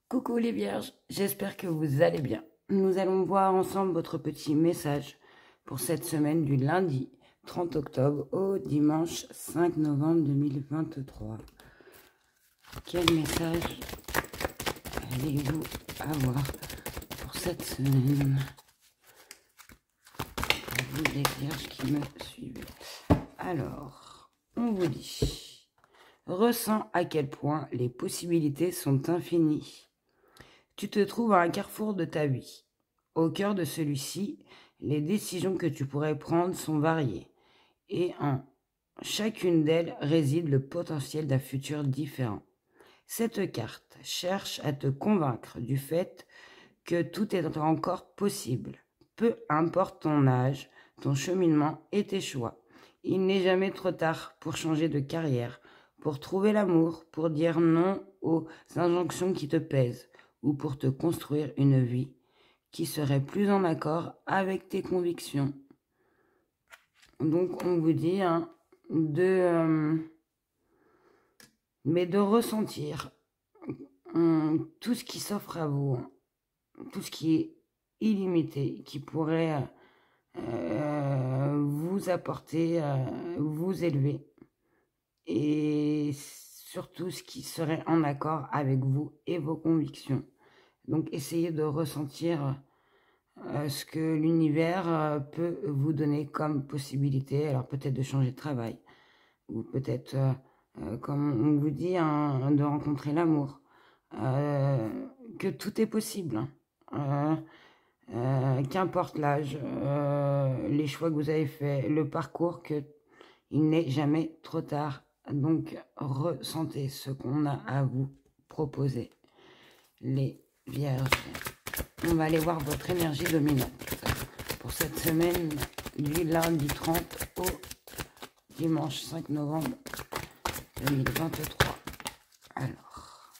Coucou les vierges, j'espère que vous allez bien. Nous allons voir ensemble votre petit message pour cette semaine du lundi 30 octobre au dimanche 5 novembre 2023. Quel message allez-vous avoir pour cette semaine? Pour vous les vierges qui me suivez. Alors, on vous dit, ressens à quel point les possibilités sont infinies. Tu te trouves à un carrefour de ta vie. Au cœur de celui-ci, les décisions que tu pourrais prendre sont variées. Et en chacune d'elles réside le potentiel d'un futur différent. Cette carte cherche à te convaincre du fait que tout est encore possible. Peu importe ton âge, ton cheminement et tes choix. Il n'est jamais trop tard pour changer de carrière, pour trouver l'amour, pour dire non aux injonctions qui te pèsent, ou pour te construire une vie qui serait plus en accord avec tes convictions. Donc on vous dit mais de ressentir tout ce qui s'offre à vous, tout ce qui est illimité, qui pourrait vous apporter, vous élever, et surtout ce qui serait en accord avec vous et vos convictions. Donc, essayez de ressentir ce que l'univers peut vous donner comme possibilité. Alors, peut-être de changer de travail, ou peut-être, comme on vous dit, de rencontrer l'amour. Que tout est possible. Qu'importe l'âge, les choix que vous avez faits, le parcours, il n'est jamais trop tard. Donc, ressentez ce qu'on a à vous proposer, les vierges. On va aller voir votre énergie dominante pour cette semaine du lundi 30 au dimanche 5 novembre 2023. Alors,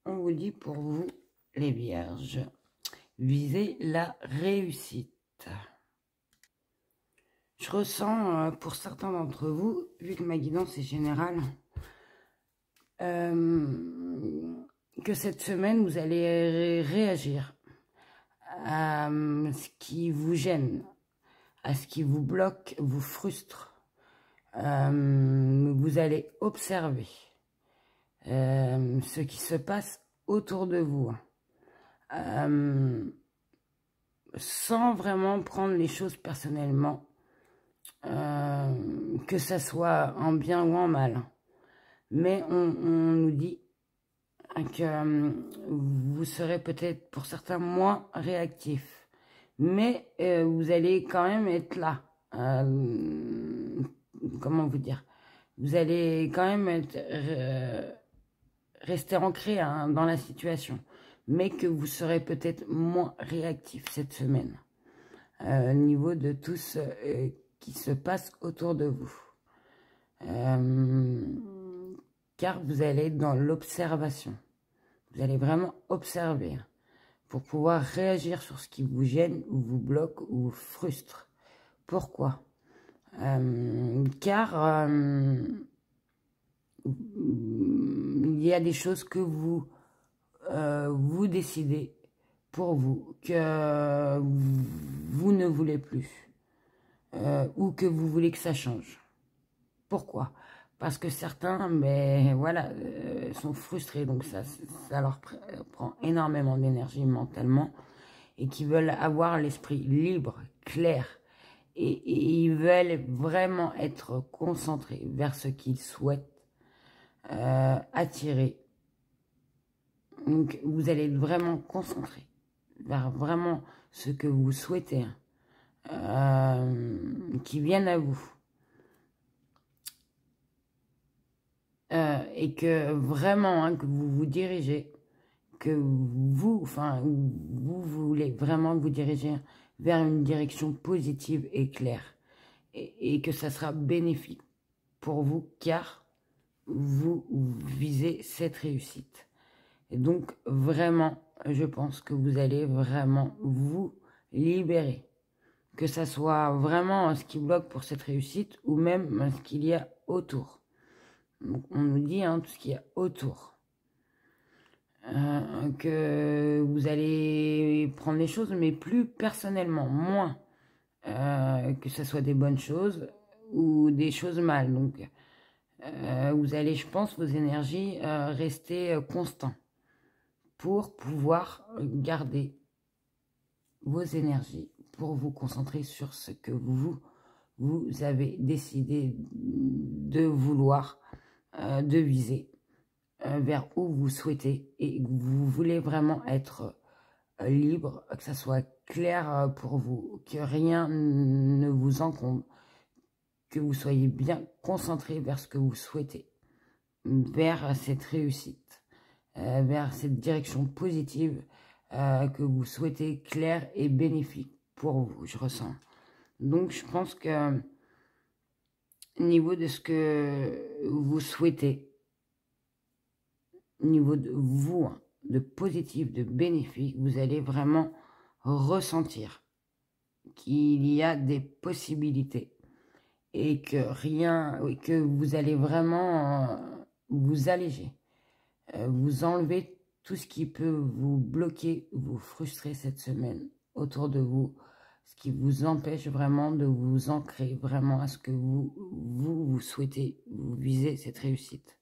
on vous dit pour vous, les vierges, visez la réussite. Je ressens pour certains d'entre vous, vu que ma guidance est générale, que cette semaine, vous allez réagir à ce qui vous gêne, à ce qui vous bloque, vous frustre. Vous allez observer ce qui se passe autour de vous, sans vraiment prendre les choses personnellement, que ça soit en bien ou en mal. Mais on nous dit que vous serez peut-être pour certains moins réactifs, mais vous allez quand même être là. Comment vous dire? Vous allez quand même être, rester ancré dans la situation, mais que vous serez peut-être moins réactif cette semaine au niveau de tout ce qui se passe autour de vous. Car vous allez être dans l'observation. Vous allez vraiment observer pour pouvoir réagir sur ce qui vous gêne, ou vous bloque, ou vous frustre. Pourquoi? Car il y a des choses que vous décidez pour vous, que vous ne voulez plus, ou que vous voulez que ça change. Pourquoi? Parce que certains, mais voilà, sont frustrés, donc ça leur prend énormément d'énergie mentalement, et qui veulent avoir l'esprit libre, clair, et ils veulent vraiment être concentrés vers ce qu'ils souhaitent attirer. Donc vous allez être vraiment concentré vers vraiment ce que vous souhaitez, qui viennent à vous. Et que vraiment, que vous vous dirigez, que vous voulez vraiment vous diriger vers une direction positive et claire, et que ça sera bénéfique pour vous, car vous visez cette réussite. Et donc vraiment, je pense que vous allez vraiment vous libérer, que ça soit vraiment ce qui bloque pour cette réussite, ou même ce qu'il y a autour. Donc, on nous dit tout ce qu'il y a autour. Que vous allez prendre les choses, mais plus personnellement, moins. Que ce soit des bonnes choses ou des choses mal. Donc, vous allez, je pense, vos énergies rester constants pour pouvoir garder vos énergies, pour vous concentrer sur ce que vous avez décidé de vouloir, de viser, vers où vous souhaitez, et vous voulez vraiment être libre, que ça soit clair pour vous, que rien ne vous encombre, que vous soyez bien concentré vers ce que vous souhaitez, vers cette réussite, vers cette direction positive que vous souhaitez, claire et bénéfique pour vous, je ressens. Donc, je pense que au niveau de ce que vous souhaitez, au niveau de vous, de positif, de bénéfique, vous allez vraiment ressentir qu'il y a des possibilités et que que vous allez vraiment vous alléger, vous enlever tout ce qui peut vous bloquer, vous frustrer cette semaine autour de vous, ce qui vous empêche vraiment de vous ancrer vraiment à ce que vous souhaitez, vous visez cette réussite.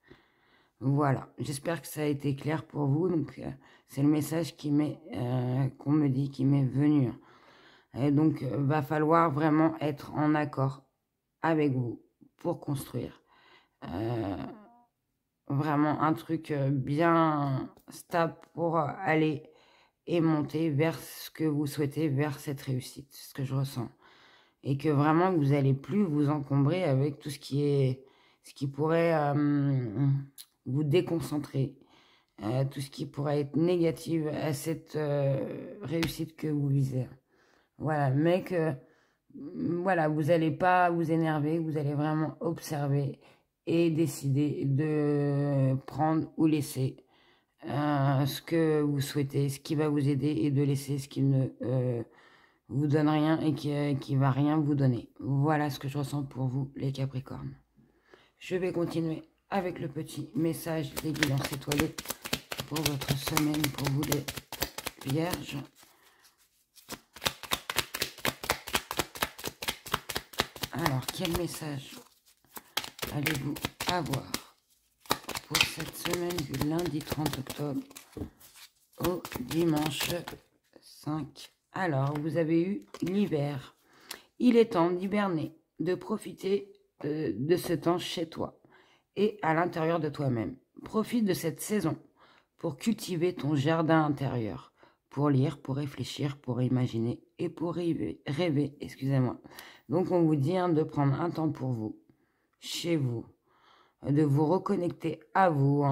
Voilà, j'espère que ça a été clair pour vous. Donc, c'est le message qu'on me dit, qui m'est venu. Et donc, va falloir vraiment être en accord avec vous pour construire. Vraiment un truc bien stable pour aller et monter vers ce que vous souhaitez, vers cette réussite. C'est ce que je ressens. Et que vraiment, vous n'allez plus vous encombrer avec tout ce qui pourrait vous déconcentrer, tout ce qui pourrait être négatif à cette réussite que vous visez. Voilà, mais que voilà, vous n'allez pas vous énerver, vous allez vraiment observer et décider de prendre ou laisser ce que vous souhaitez, ce qui va vous aider, et de laisser ce qui ne vous donne rien et qui va rien vous donner. Voilà ce que je ressens pour vous, les Capricornes. Je vais continuer avec le petit message des guidances étoilées pour votre semaine, pour vous les Vierges. Alors, quel message allez-vous avoir pour cette semaine du lundi 30 octobre au dimanche 5? Alors, vous avez eu l'hiver. Il est temps d'hiberner, de profiter de ce temps chez toi et à l'intérieur de toi-même. Profite de cette saison pour cultiver ton jardin intérieur, pour lire, pour réfléchir, pour imaginer et pour rêver, excusez-moi. Donc, on vous dit de prendre un temps pour vous, chez vous, de vous reconnecter à vous,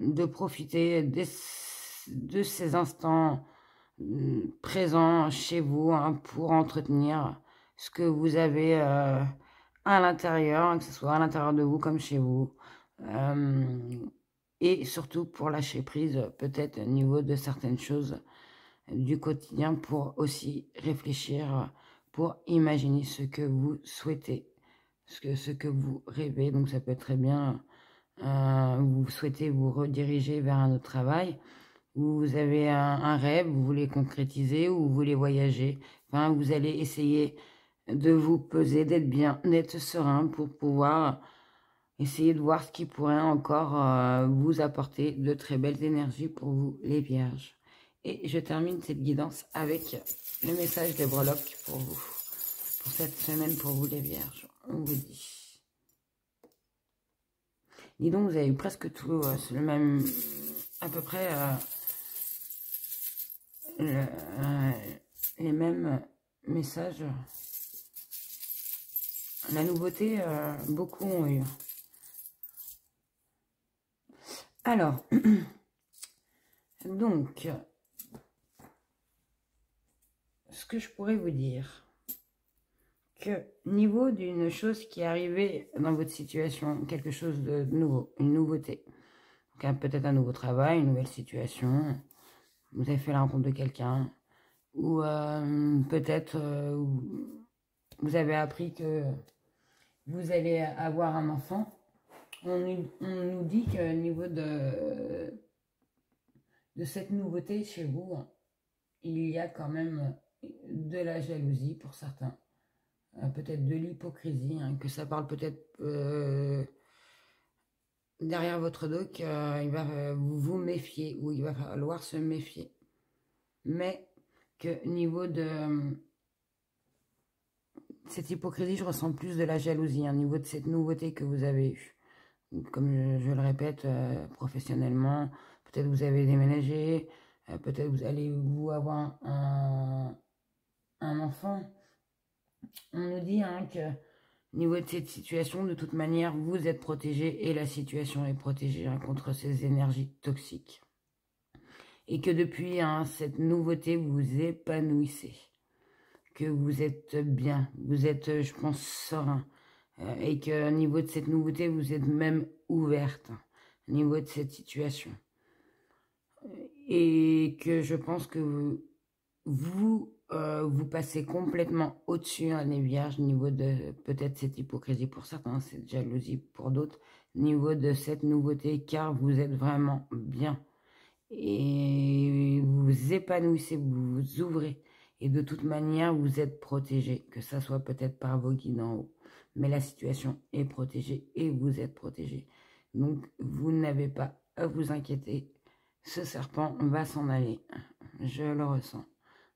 de profiter de ces instants présents chez vous pour entretenir ce que vous avez à l'intérieur, que ce soit à l'intérieur de vous comme chez vous. Et surtout pour lâcher prise, peut-être au niveau de certaines choses du quotidien, pour aussi réfléchir, pour imaginer ce que vous souhaitez, ce que vous rêvez. Donc ça peut être très bien, vous souhaitez vous rediriger vers un autre travail, vous avez un rêve, vous voulez concrétiser, ou vous voulez voyager. Enfin, vous allez essayer de vous peser, d'être bien, d'être serein pour pouvoir essayer de voir ce qui pourrait encore vous apporter de très belles énergies pour vous, les Vierges. Et je termine cette guidance avec le message des breloques pour vous, pour cette semaine, pour vous, les Vierges. On vous dit. Dis donc, vous avez eu presque tout, le même, à peu près, les mêmes messages. La nouveauté, beaucoup ont eu. Alors, donc, ce que je pourrais vous dire, que niveau d'une chose qui est arrivée dans votre situation, quelque chose de nouveau, une nouveauté, peut-être un nouveau travail, une nouvelle situation, vous avez fait la rencontre de quelqu'un, ou peut-être vous avez appris que vous allez avoir un enfant, On nous dit qu'au niveau de cette nouveauté chez vous, il y a quand même de la jalousie pour certains. Peut-être de l'hypocrisie, hein, que ça parle peut-être derrière votre dos qu'il va vous méfier, ou il va falloir se méfier. Mais que niveau de cette hypocrisie, je ressens plus de la jalousie, au niveau de cette nouveauté que vous avez eue. Comme je le répète, professionnellement, peut-être vous avez déménagé, peut-être vous allez avoir un enfant. On nous dit que au niveau de cette situation, de toute manière, vous êtes protégé et la situation est protégée contre ces énergies toxiques. Et que depuis cette nouveauté, vous vous épanouissez. Que vous êtes bien, vous êtes, je pense, serein. Et qu'au niveau de cette nouveauté, vous êtes même ouverte au niveau de cette situation. Et que je pense que vous passez complètement au-dessus, les vierges, au niveau de peut-être cette hypocrisie pour certains, cette jalousie pour d'autres, au niveau de cette nouveauté, car vous êtes vraiment bien. Et vous vous épanouissez, vous vous ouvrez. Et de toute manière, vous êtes protégé, que ça soit peut-être par vos guides en haut. Mais la situation est protégée et vous êtes protégé. Donc, vous n'avez pas à vous inquiéter. Ce serpent va s'en aller. Je le ressens.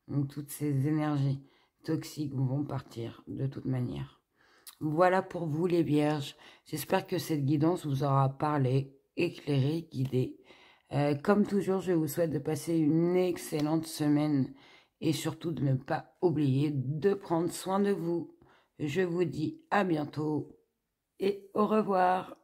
Donc, toutes ces énergies toxiques vont partir de toute manière. Voilà pour vous les vierges. J'espère que cette guidance vous aura parlé, éclairé, guidé. Comme toujours, je vous souhaite de passer une excellente semaine et surtout de ne pas oublier de prendre soin de vous. Je vous dis à bientôt et au revoir.